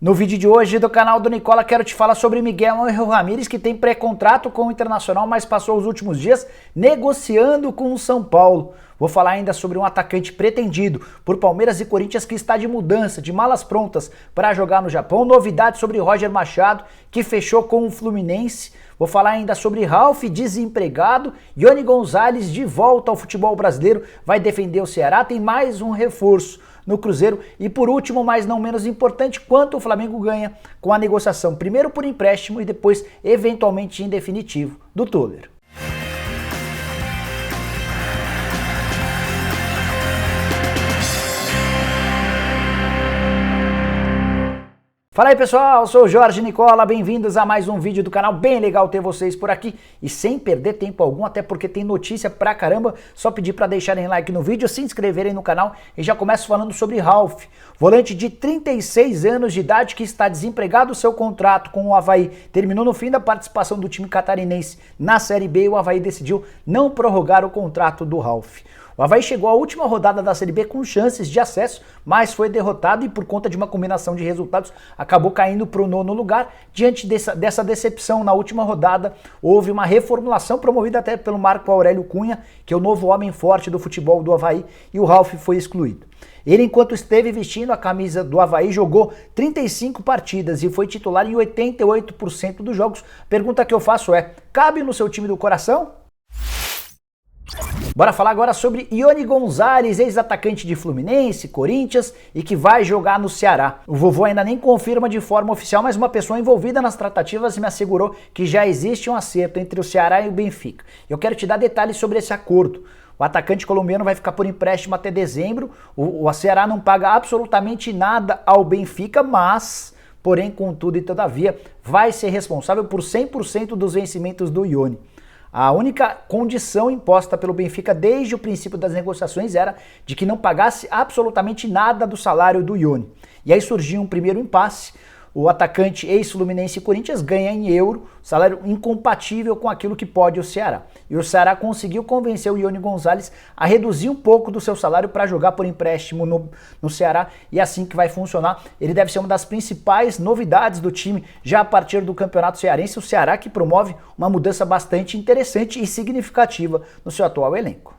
No vídeo de hoje do canal do Nicola, quero te falar sobre Miguel Ángel Ramírez, que tem pré-contrato com o Internacional, mas passou os últimos dias negociando com o São Paulo. Vou falar ainda sobre um atacante pretendido por Palmeiras e Corinthians que está de mudança, de malas prontas para jogar no Japão. Novidades sobre Roger Machado, que fechou com o Fluminense. Vou falar ainda sobre Ralf, desempregado. Iony Gonzalez de volta ao futebol brasileiro, vai defender o Ceará. Tem mais um reforço no Cruzeiro. E por último, mas não menos importante, quanto o Flamengo ganha com a negociação, primeiro por empréstimo e depois eventualmente em definitivo, do Tuller. Fala aí pessoal, eu sou o Jorge Nicola, bem-vindos a mais um vídeo do canal, bem legal ter vocês por aqui e sem perder tempo algum, até porque tem notícia pra caramba, só pedir pra deixarem like no vídeo, se inscreverem no canal e já começo falando sobre Ralf, volante de 36 anos de idade que está desempregado, seu contrato com o Avaí terminou no fim da participação do time catarinense na Série B e o Avaí decidiu não prorrogar o contrato do Ralf. O Avaí chegou à última rodada da Série B com chances de acesso, mas foi derrotado e por conta de uma combinação de resultados acabou caindo para o nono lugar. Diante dessa decepção na última rodada, houve uma reformulação promovida até pelo Marco Aurélio Cunha, que é o novo homem forte do futebol do Avaí, e o Ralf foi excluído. Ele, enquanto esteve vestindo a camisa do Avaí, jogou 35 partidas e foi titular em 88% dos jogos. Pergunta que eu faço é, cabe no seu time do coração? Bora falar agora sobre Iony Gonzalez, ex-atacante de Fluminense, Corinthians e que vai jogar no Ceará. O vovô ainda nem confirma de forma oficial, mas uma pessoa envolvida nas tratativas me assegurou que já existe um acerto entre o Ceará e o Benfica. Eu quero te dar detalhes sobre esse acordo. O atacante colombiano vai ficar por empréstimo até dezembro, o Ceará não paga absolutamente nada ao Benfica, mas, porém, contudo e todavia, vai ser responsável por 100% dos vencimentos do Iony. A única condição imposta pelo Benfica desde o princípio das negociações era de que não pagasse absolutamente nada do salário do Iony. E aí surgiu um primeiro impasse. O atacante ex-Fluminense e Corinthians ganha em euro, salário incompatível com aquilo que pode o Ceará. E o Ceará conseguiu convencer o Iony Gonzalez a reduzir um pouco do seu salário para jogar por empréstimo no Ceará, e é assim que vai funcionar. Ele deve ser uma das principais novidades do time já a partir do Campeonato Cearense, o Ceará que promove uma mudança bastante interessante e significativa no seu atual elenco.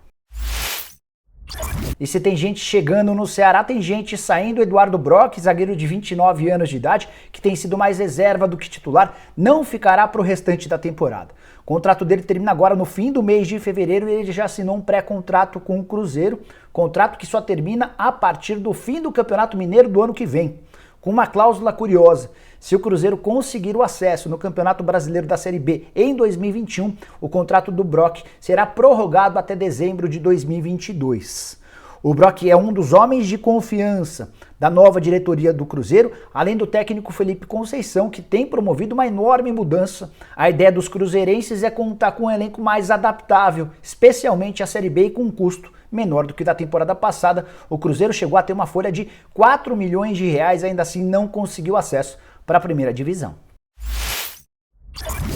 E se tem gente chegando no Ceará, tem gente saindo. Eduardo Brock, zagueiro de 29 anos de idade, que tem sido mais reserva do que titular, não ficará para o restante da temporada. O contrato dele termina agora no fim do mês de fevereiro e ele já assinou um pré-contrato com o Cruzeiro, contrato que só termina a partir do fim do Campeonato Mineiro do ano que vem. Com uma cláusula curiosa, se o Cruzeiro conseguir o acesso no Campeonato Brasileiro da Série B em 2021, o contrato do Brock será prorrogado até dezembro de 2022. O Brock é um dos homens de confiança da nova diretoria do Cruzeiro, além do técnico Felipe Conceição, que tem promovido uma enorme mudança. A ideia dos cruzeirenses é contar com um elenco mais adaptável, especialmente a Série B, e com um custo menor do que da temporada passada. O Cruzeiro chegou a ter uma folha de 4 milhões de reais, ainda assim não conseguiu acesso para a primeira divisão.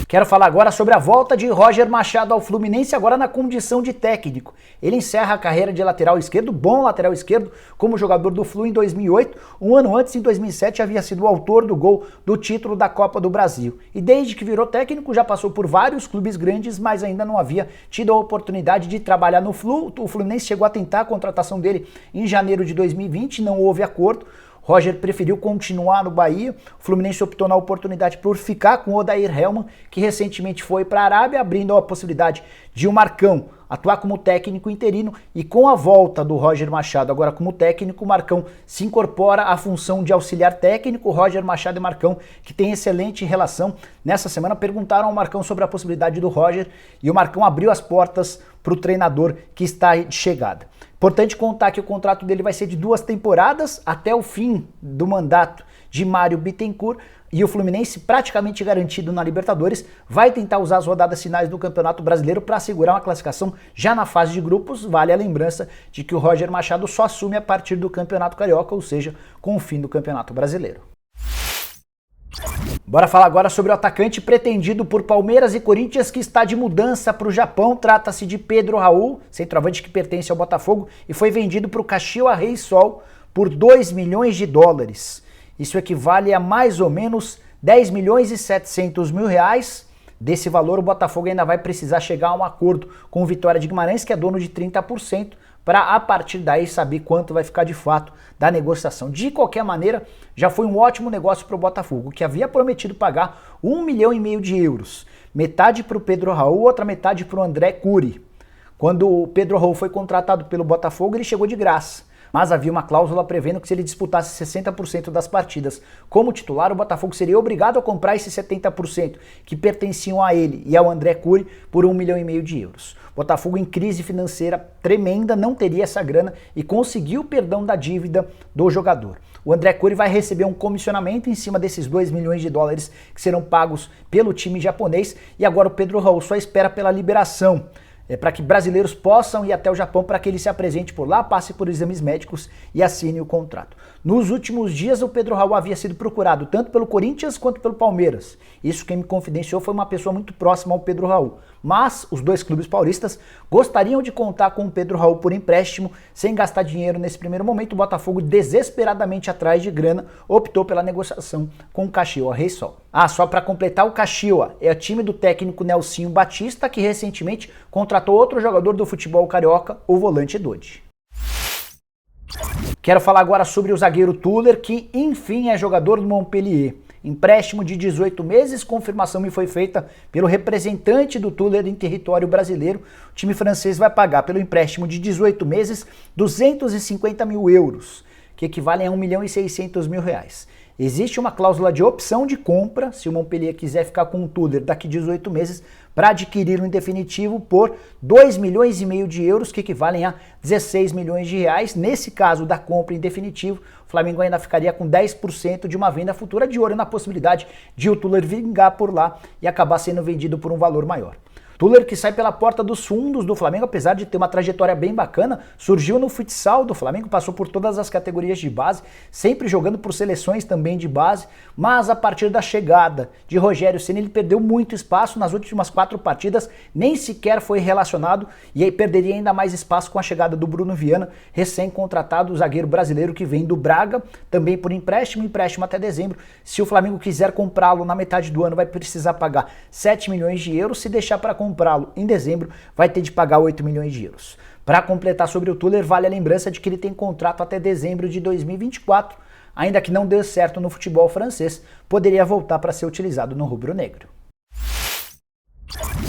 Quero falar agora sobre a volta de Roger Machado ao Fluminense, agora na condição de técnico. Ele encerra a carreira de lateral esquerdo, bom lateral esquerdo, como jogador do Flu em 2008. Um ano antes, em 2007, havia sido o autor do gol do título da Copa do Brasil. E desde que virou técnico, já passou por vários clubes grandes, mas ainda não havia tido a oportunidade de trabalhar no Flu. O Fluminense chegou a tentar a contratação dele em janeiro de 2020, não houve acordo. Roger preferiu continuar no Bahia, o Fluminense optou na oportunidade por ficar com o Odair Hellmann, que recentemente foi para a Arábia, abrindo a possibilidade de o Marcão atuar como técnico interino, e com a volta do Roger Machado agora como técnico, o Marcão se incorpora à função de auxiliar técnico. Roger Machado e Marcão, que tem excelente relação, nessa semana perguntaram ao Marcão sobre a possibilidade do Roger, e o Marcão abriu as portas para o treinador que está de chegada. Importante contar que o contrato dele vai ser de 2 temporadas, até o fim do mandato de Mário Bittencourt, e o Fluminense, praticamente garantido na Libertadores, vai tentar usar as rodadas finais do Campeonato Brasileiro para assegurar uma classificação já na fase de grupos. Vale a lembrança de que o Roger Machado só assume a partir do Campeonato Carioca, ou seja, com o fim do Campeonato Brasileiro. Bora falar agora sobre o atacante pretendido por Palmeiras e Corinthians que está de mudança para o Japão. Trata-se de Pedro Raul, centroavante que pertence ao Botafogo e foi vendido para o Caxias Reysol por 2 milhões de dólares. Isso equivale a mais ou menos 10 milhões e 700 mil reais. Desse valor, o Botafogo ainda vai precisar chegar a um acordo com o Vitória de Guimarães, que é dono de 30%, para a partir daí saber quanto vai ficar de fato da negociação. De qualquer maneira, já foi um ótimo negócio para o Botafogo, que havia prometido pagar 1,5 milhão de euros. Metade para o Pedro Raul, outra metade para o André Cury. Quando o Pedro Raul foi contratado pelo Botafogo, ele chegou de graça. Mas havia uma cláusula prevendo que se ele disputasse 60% das partidas como titular, o Botafogo seria obrigado a comprar esses 70% que pertenciam a ele e ao André Cury por 1,5 milhão de euros. O Botafogo, em crise financeira tremenda, não teria essa grana e conseguiu o perdão da dívida do jogador. O André Cury vai receber um comissionamento em cima desses 2 milhões de dólares que serão pagos pelo time japonês, e agora o Pedro Raul só espera pela liberação. Para que brasileiros possam ir até o Japão para que ele se apresente por lá, passe por exames médicos e assine o contrato. Nos últimos dias, o Pedro Raul havia sido procurado tanto pelo Corinthians quanto pelo Palmeiras. Isso quem me confidenciou foi uma pessoa muito próxima ao Pedro Raul. Mas os dois clubes paulistas gostariam de contar com o Pedro Raul por empréstimo, sem gastar dinheiro nesse primeiro momento. O Botafogo, desesperadamente atrás de grana, optou pela negociação com o Caxias Reysol. Só para completar, o Caxias é o time do técnico Nelsinho Batista, que recentemente contratou outro jogador do futebol carioca, o volante Dodi. Quero falar agora sobre o zagueiro Tuller, que enfim é jogador do Montpellier. Empréstimo de 18 meses, confirmação me foi feita pelo representante do Tuller em território brasileiro. O time francês vai pagar pelo empréstimo de 18 meses 250 mil euros, que equivalem a 1 milhão e 600 mil reais. Existe uma cláusula de opção de compra, se o Montpellier quiser ficar com o Tuller daqui 18 meses, para adquirir em definitivo por 2 milhões e meio de euros, que equivalem a 16 milhões de reais. Nesse caso da compra em definitivo, o Flamengo ainda ficaria com 10% de uma venda futura, de olho na possibilidade de o Tuller vingar por lá e acabar sendo vendido por um valor maior. Tuller, que sai pela porta dos fundos do Flamengo, apesar de ter uma trajetória bem bacana, surgiu no futsal do Flamengo, passou por todas as categorias de base, sempre jogando por seleções também de base, mas a partir da chegada de Rogério Ceni ele perdeu muito espaço nas últimas 4 partidas, nem sequer foi relacionado, e aí perderia ainda mais espaço com a chegada do Bruno Viana, recém-contratado, zagueiro brasileiro que vem do Braga, também por empréstimo até dezembro. Se o Flamengo quiser comprá-lo na metade do ano, vai precisar pagar 7 milhões de euros, se deixar para comprá-lo em dezembro, vai ter de pagar 8 milhões de euros. Para completar sobre o Tuller, vale a lembrança de que ele tem contrato até dezembro de 2024, ainda que não dê certo no futebol francês, poderia voltar para ser utilizado no rubro-negro.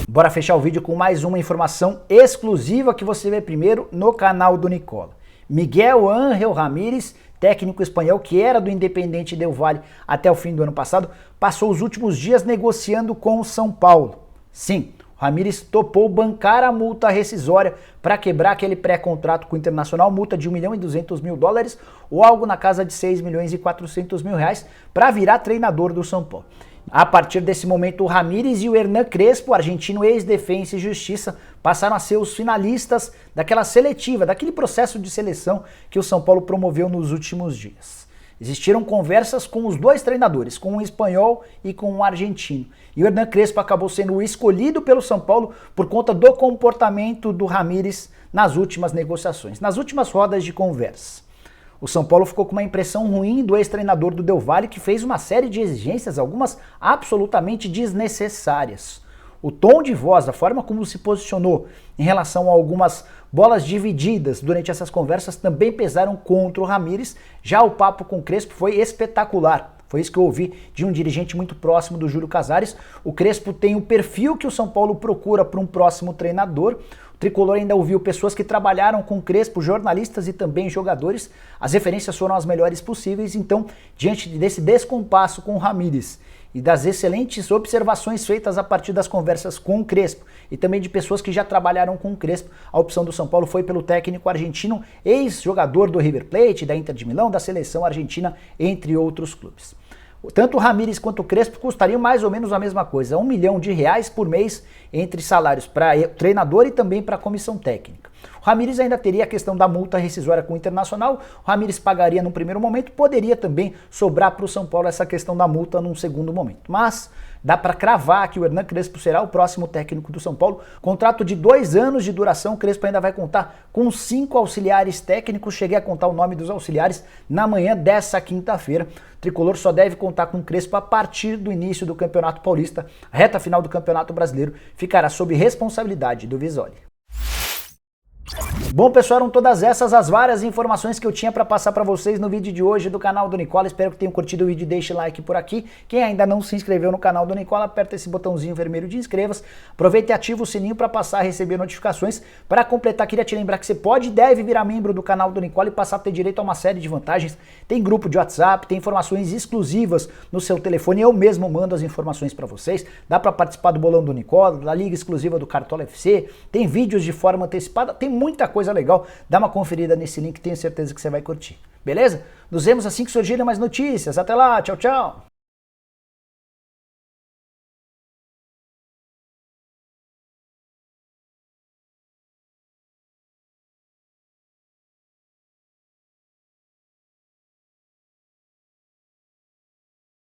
Bora fechar o vídeo com mais uma informação exclusiva que você vê primeiro no canal do Nicola. Miguel Ángel Ramírez, técnico espanhol que era do Independiente del Valle até o fim do ano passado, passou os últimos dias negociando com o São Paulo. Sim, Ramírez topou bancar a multa rescisória para quebrar aquele pré-contrato com o Internacional, multa de 1 milhão e 200 mil dólares ou algo na casa de 6 milhões e 400 mil reais para virar treinador do São Paulo. A partir desse momento, o Ramírez e o Hernan Crespo, argentino ex-Defensa e Justiça, passaram a ser os finalistas daquela seletiva, daquele processo de seleção que o São Paulo promoveu nos últimos dias. Existiram conversas com os dois treinadores, com um espanhol e com um argentino. E o Hernan Crespo acabou sendo escolhido pelo São Paulo por conta do comportamento do Ramírez nas últimas negociações, nas últimas rodas de conversa. O São Paulo ficou com uma impressão ruim do ex-treinador do Del Valle, que fez uma série de exigências, algumas absolutamente desnecessárias. O tom de voz, a forma como se posicionou em relação a algumas bolas divididas durante essas conversas também pesaram contra o Ramírez. Já o papo com o Crespo foi espetacular. Foi isso que eu ouvi de um dirigente muito próximo do Júlio Casares. O Crespo tem o perfil que o São Paulo procura para um próximo treinador. O Tricolor ainda ouviu pessoas que trabalharam com o Crespo, jornalistas e também jogadores. As referências foram as melhores possíveis. Então, diante desse descompasso com o Ramírez e das excelentes observações feitas a partir das conversas com o Crespo e também de pessoas que já trabalharam com o Crespo, a opção do São Paulo foi pelo técnico argentino, ex-jogador do River Plate, da Inter de Milão, da seleção argentina, entre outros clubes. Tanto o Ramírez quanto o Crespo custariam mais ou menos a mesma coisa, 1 milhão de reais por mês entre salários para treinador e também para a comissão técnica. O Ramírez ainda teria a questão da multa rescisória com o Internacional, o Ramírez pagaria num primeiro momento, poderia também sobrar para o São Paulo essa questão da multa num segundo momento. Mas dá para cravar que o Hernan Crespo será o próximo técnico do São Paulo. Contrato de 2 anos de duração, o Crespo ainda vai contar com 5 auxiliares técnicos. Cheguei a contar o nome dos auxiliares na manhã dessa quinta-feira. O tricolor só deve contar com Crespo a partir do início do Campeonato Paulista. A reta final do Campeonato Brasileiro ficará sob responsabilidade do Visoli. Bom, pessoal, eram todas essas as várias informações que eu tinha para passar para vocês no vídeo de hoje do canal do Nicola. Espero que tenham curtido o vídeo e deixe like por aqui. Quem ainda não se inscreveu no canal do Nicola, aperta esse botãozinho vermelho de inscreva-se. Aproveita e ativa o sininho para passar a receber notificações. Para completar, queria te lembrar que você pode e deve virar membro do canal do Nicola e passar a ter direito a uma série de vantagens. Tem grupo de WhatsApp, tem informações exclusivas no seu telefone. Eu mesmo mando as informações para vocês. Dá para participar do Bolão do Nicola, da Liga Exclusiva do Cartola FC. Tem vídeos de forma antecipada, tem muita coisa legal. Dá uma conferida nesse link, tenho certeza que você vai curtir. Beleza? Nos vemos assim que surgirem mais notícias. Até lá, tchau, tchau!